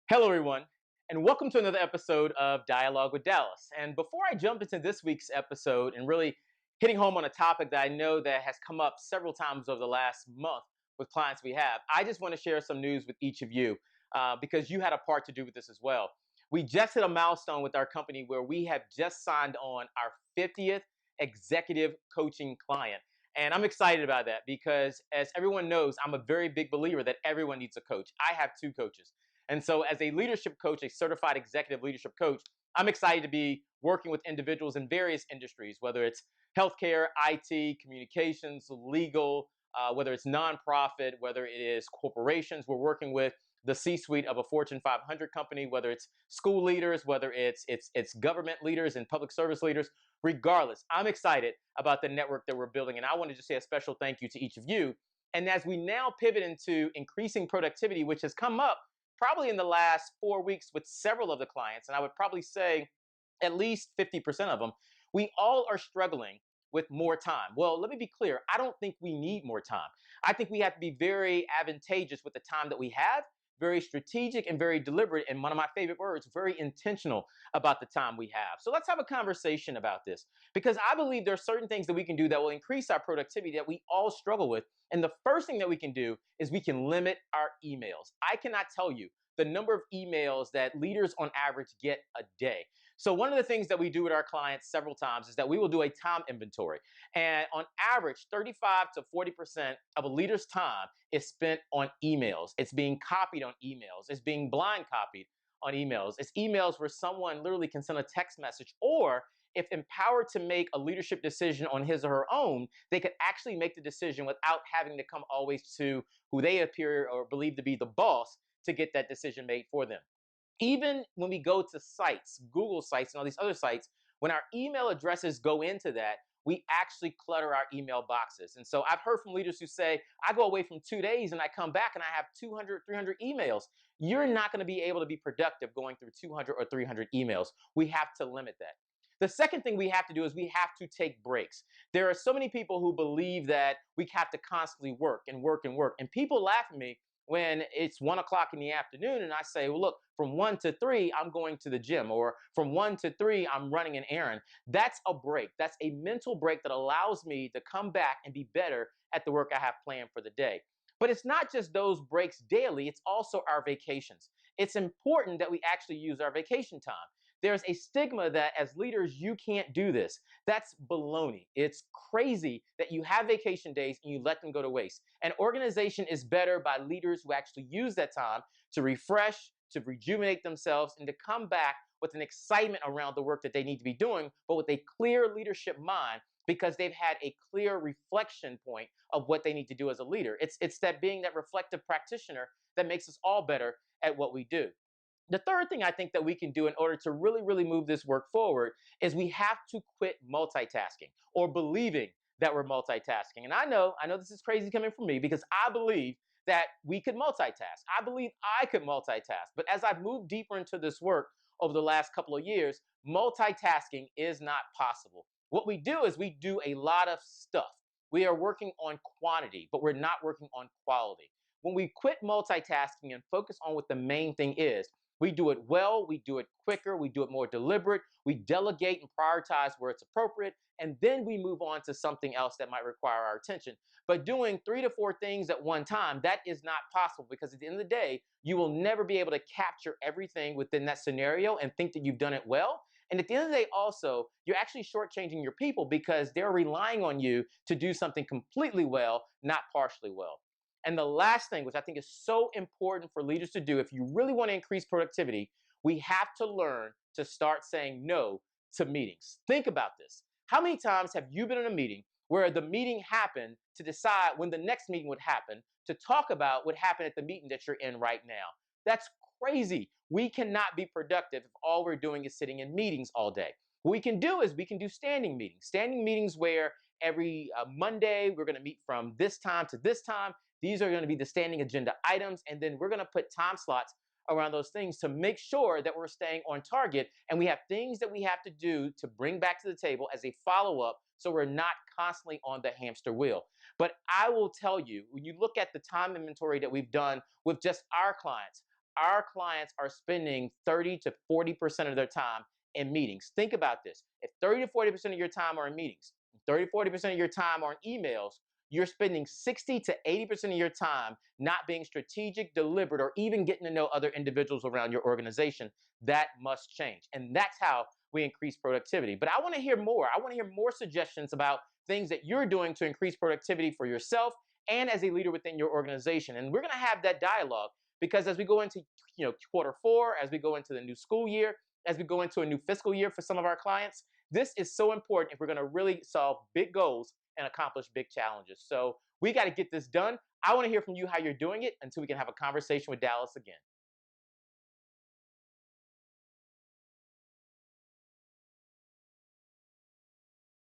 Hello, everyone, and welcome to another episode of Dialogue with Dallas. And before I jump into this week's episode and really hitting home on a topic that I know that has come up several times over the last month with clients we have, I just want to share some news with each of you because you had a part to do with this as well. We just hit a milestone with our company where we have just signed on our 50th executive coaching client. And I'm excited about that because, as everyone knows, I'm a very big believer that everyone needs a coach. I have two coaches. And so, as a leadership coach, a certified executive leadership coach, I'm excited to be working with individuals in various industries, whether it's healthcare, IT, communications, legal, whether it's nonprofit, whether it is corporations. We're working with the C-suite of a Fortune 500 company, whether it's school leaders, whether it's government leaders and public service leaders. Regardless, I'm excited about the network that we're building, and I want to just say a special thank you to each of you. And as we now pivot into increasing productivity, which has come up probably in the last 4 weeks with several of the clients, and I would probably say at least 50% of them, we all are struggling with more time. Well, let me be clear. I don't think we need more time. I think we have to be very advantageous with the time that we have, very strategic and very deliberate. And one of my favorite words, very intentional about the time we have. So let's have a conversation about this because I believe there are certain things that we can do that will increase our productivity that we all struggle with. And the first thing that we can do is we can limit our emails. I cannot tell you the number of emails that leaders on average get a day. So one of the things that we do with our clients several times is that we will do a time inventory. And on average, 35 to 40% of a leader's time is spent on emails. It's being copied on emails. It's being blind copied on emails. It's emails where someone literally can send a text message, or if empowered to make a leadership decision on his or her own, they could actually make the decision without having to come always to who they appear or believe to be the boss to get that decision made for them. Even when we go to sites, Google sites and all these other sites, when our email addresses go into that, we actually clutter our email boxes. And so I've heard from leaders who say, I go away from 2 days and I come back and I have 200, 300 emails. You're not going to be able to be productive going through 200 or 300 emails. We have to limit that. The second thing we have to do is we have to take breaks. There are so many people who believe that we have to constantly work and work and work. And people laugh at me when it's 1 o'clock in the afternoon and I say, well, look, from 1 to 3, I'm going to the gym, or from 1 to 3, I'm running an errand. That's a break. That's a mental break that allows me to come back and be better at the work I have planned for the day. But it's not just those breaks daily, it's also our vacations. It's important that we actually use our vacation time. There's a stigma that as leaders, you can't do this. That's baloney. It's crazy that you have vacation days and you let them go to waste. An organization is better by leaders who actually use that time to refresh, to rejuvenate themselves, and to come back with an excitement around the work that they need to be doing, but with a clear leadership mind because they've had a clear reflection point of what they need to do as a leader. It's that being that reflective practitioner that makes us all better at what we do. The third thing I think that we can do in order to really, really move this work forward is we have to quit multitasking or believing that we're multitasking. And I know this is crazy coming from me because I believe that we could multitask. I believe I could multitask. But as I've moved deeper into this work over the last couple of years, multitasking is not possible. What we do is we do a lot of stuff. We are working on quantity, but we're not working on quality. When we quit multitasking and focus on what the main thing is, we do it well, we do it quicker, we do it more deliberate, we delegate and prioritize where it's appropriate, and then we move on to something else that might require our attention. But doing 3 to 4 things at one time, that is not possible because at the end of the day, you will never be able to capture everything within that scenario and think that you've done it well. And at the end of the day, also, you're actually shortchanging your people because they're relying on you to do something completely well, not partially well. And the last thing, which I think is so important for leaders to do, if you really want to increase productivity, we have to learn to start saying no to meetings. Think about this. How many times have you been in a meeting where the meeting happened to decide when the next meeting would happen, to talk about what happened at the meeting that you're in right now? That's crazy. We cannot be productive if all we're doing is sitting in meetings all day. What we can do is we can do standing meetings where every Monday we're going to meet from this time to this time. These are going to be the standing agenda items, and then we're going to put time slots around those things to make sure that we're staying on target and we have things that we have to do to bring back to the table as a follow-up so we're not constantly on the hamster wheel. But I will tell you, when you look at the time inventory that we've done with just our clients, our clients are spending 30 to 40% of their time in meetings. Think about this. If 30 to 40% of your time are in meetings, 30 to 40% of your time are in emails, you're spending 60 to 80% of your time not being strategic, deliberate, or even getting to know other individuals around your organization. That must change. And that's how we increase productivity. But I want to hear more. I want to hear more suggestions about things that you're doing to increase productivity for yourself and as a leader within your organization. And we're going to have that dialogue because as we go into quarter 4, as we go into the new school year, as we go into a new fiscal year for some of our clients, this is so important if we're going to really solve big goals and accomplish big challenges. So we got to get this done. I want to hear from you how you're doing it until we can have a conversation with Dallas again.